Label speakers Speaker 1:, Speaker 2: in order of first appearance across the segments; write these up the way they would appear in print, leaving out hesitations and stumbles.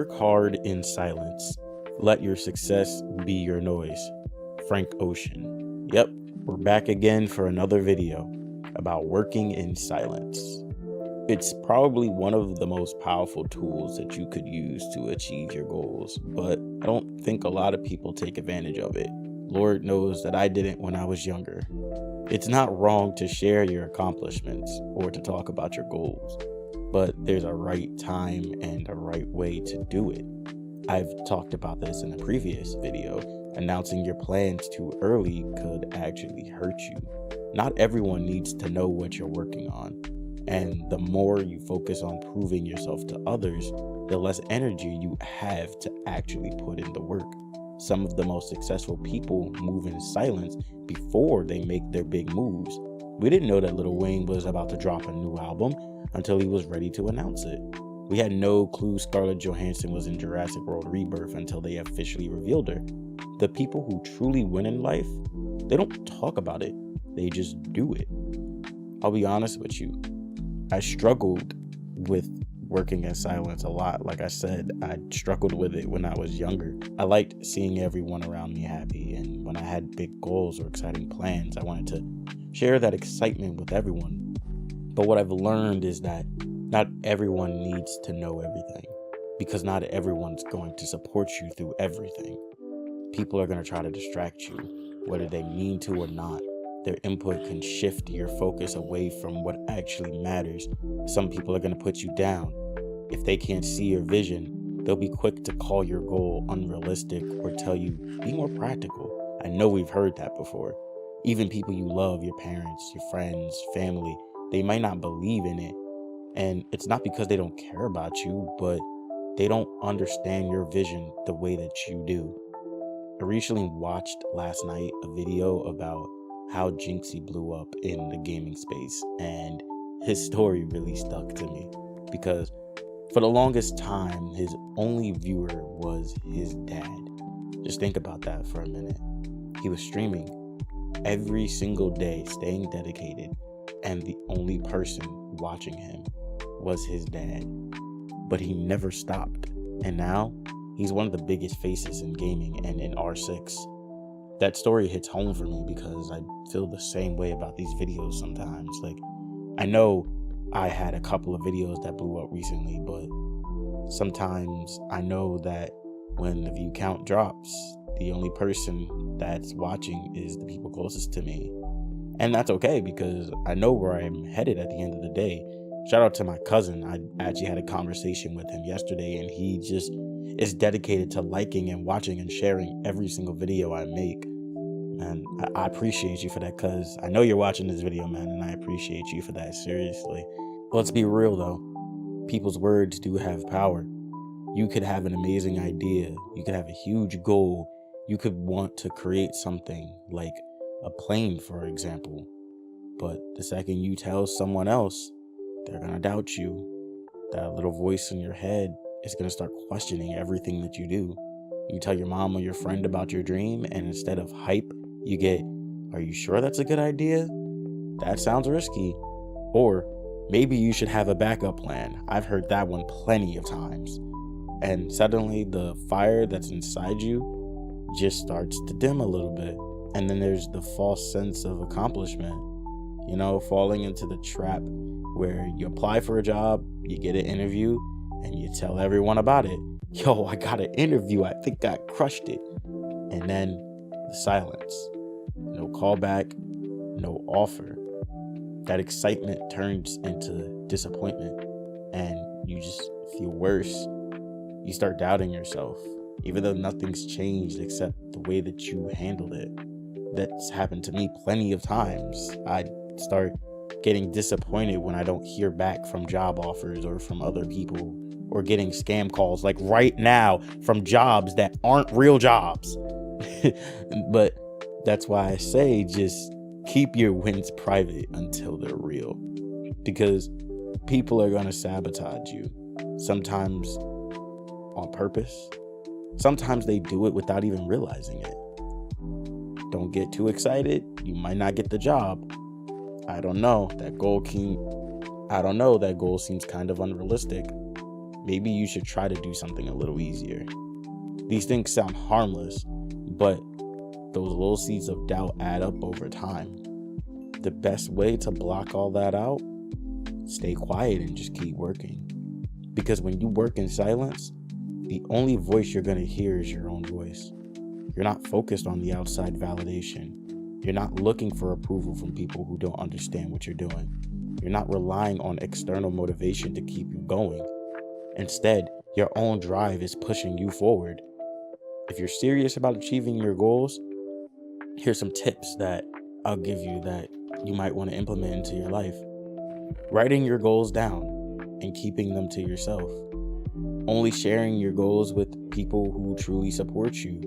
Speaker 1: Work hard in silence. Let your success be your noise. Frank Ocean. Yep, we're back again for another video about working in silence. It's probably one of the most powerful tools that you could use to achieve your goals, but I don't think a lot of people take advantage of it. Lord knows that I didn't when I was younger. It's not wrong to share your accomplishments or to talk about your goals, but there's a right time and a right way to do it. I've talked about this in a previous video. Announcing your plans too early could actually hurt you. Not everyone needs to know what you're working on, and the more you focus on proving yourself to others, the less energy you have to actually put in the work. Some of the most successful people move in silence before they make their big moves. We didn't know that Lil Wayne was about to drop a new album until he was ready to announce it. We had no clue Scarlett Johansson was in Jurassic World Rebirth until they officially revealed her. The people who truly win in life, they don't talk about it, they just do it. I'll be honest with you, I struggled with working in silence a lot. Like I said, I struggled with it when I was younger. I liked seeing everyone around me happy, and when I had big goals or exciting plans, I wanted to share that excitement with everyone. But what I've learned is that not everyone needs to know everything, because not everyone's going to support you through everything. People are going to try to distract you, whether they mean to or not. Their input can shift your focus away from what actually matters. Some people are going to put you down. If they can't see your vision, they'll be quick to call your goal unrealistic or tell you, be more practical. I know we've heard that before. Even people you love, your parents, your friends, family, they might not believe in it. And it's not because they don't care about you, but they don't understand your vision the way that you do. I recently watched last night a video about how Jinxie blew up in the gaming space, and his story really stuck to me because for the longest time, his only viewer was his dad. Just think about that for a minute. He was streaming every single day, staying dedicated, and the only person watching him was his dad. But he never stopped, and now he's one of the biggest faces in gaming and in R6. That story hits home for me because I feel the same way about these videos sometimes. Like, I know I had a couple of videos that blew up recently, but sometimes I know that when the view count drops, the only person that's watching is the people closest to me. And that's okay because I know where I'm headed at the end of the day. Shout out to my cousin. I actually had a conversation with him yesterday, and he just is dedicated to liking and watching and sharing every single video I make. And I appreciate you for that, cuz I know you're watching this video, man, and I appreciate you for that, seriously. Let's be real though. People's words do have power. You could have an amazing idea. You could have a huge goal. You could want to create something like a plane, for example. But the second you tell someone else, they're gonna doubt you. That little voice in your head is gonna start questioning everything that you do. You tell your mom or your friend about your dream, and instead of hype, you get, are you sure that's a good idea? That sounds risky. Or maybe you should have a backup plan. I've heard that one plenty of times. And suddenly the fire that's inside you just starts to dim a little bit. And then there's the false sense of accomplishment. You know, falling into the trap where you apply for a job, you get an interview, and you tell everyone about it. Yo, I got an interview. I think I crushed it. And then the silence. No callback, no offer. That excitement turns into disappointment, and you just feel worse. You start doubting yourself, even though nothing's changed except the way that you handled it. That's happened to me plenty of times. I start getting disappointed when I don't hear back from job offers or from other people, or getting scam calls like right now from jobs that aren't real jobs. But that's why I say just keep your wins private until they're real, because people are going to sabotage you, sometimes on purpose. Sometimes they do it without even realizing it. Don't get too excited. You might not get the job. I don't know. That goal seems kind of unrealistic. maybe you should try to do something a little easier. These things sound harmless, but those little seeds of doubt add up over time. The best way to block all that out, stay quiet and just keep working. Because when you work in silence, the only voice you're going to hear is your own voice. You're not focused on the outside validation. You're not looking for approval from people who don't understand what you're doing. You're not relying on external motivation to keep you going. Instead, your own drive is pushing you forward. If you're serious about achieving your goals, here's some tips that I'll give you that you might want to implement into your life. Writing your goals down and keeping them to yourself. Only sharing your goals with people who truly support you.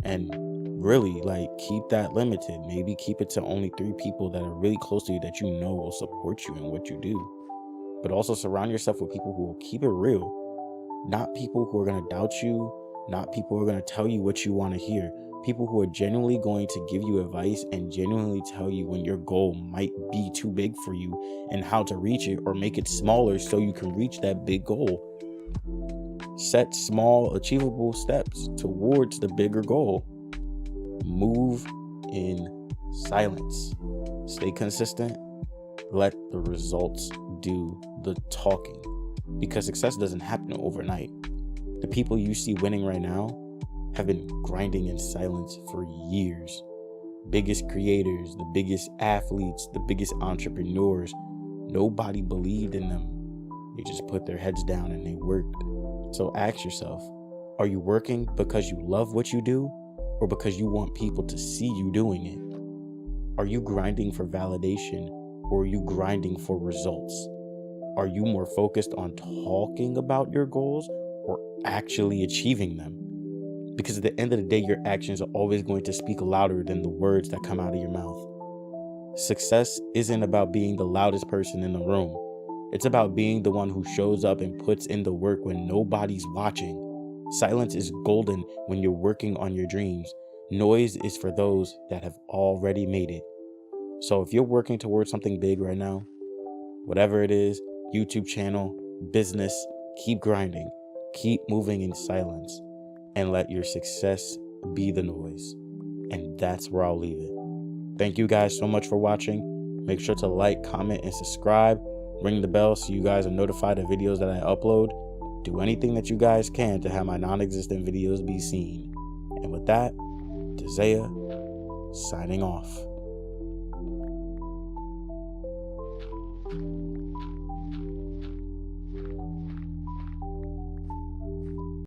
Speaker 1: And really, keep that limited. Maybe keep it to only 3 people that are really close to you that you know will support you in what you do. But also surround yourself with people who will keep it real. Not people who are going to doubt you. Not people who are going to tell you what you want to hear. People who are genuinely going to give you advice and genuinely tell you when your goal might be too big for you and how to reach it or make it smaller so you can reach that big goal. Set small, achievable steps towards the bigger goal. Move in silence. Stay consistent. Let the results do the talking. Because success doesn't happen overnight. The people you see winning right now have been grinding in silence for years. Biggest creators, the biggest athletes, the biggest entrepreneurs, nobody believed in them. They just put their heads down and they worked. So ask yourself, are you working because you love what you do or because you want people to see you doing it? Are you grinding for validation or are you grinding for results? Are you more focused on talking about your goals or actually achieving them? Because at the end of the day, your actions are always going to speak louder than the words that come out of your mouth. Success isn't about being the loudest person in the room. It's about being the one who shows up and puts in the work when nobody's watching. Silence is golden when you're working on your dreams. Noise is for those that have already made it. So if you're working towards something big right now, whatever it is, YouTube channel, business, keep grinding, keep moving in silence. And let your success be the noise. And that's where I'll leave it. Thank you guys so much for watching. Make sure to like, comment, and subscribe. Ring the bell so you guys are notified of videos that I upload. Do anything that you guys can to have my non-existent videos be seen. And with that, Desaya, signing off.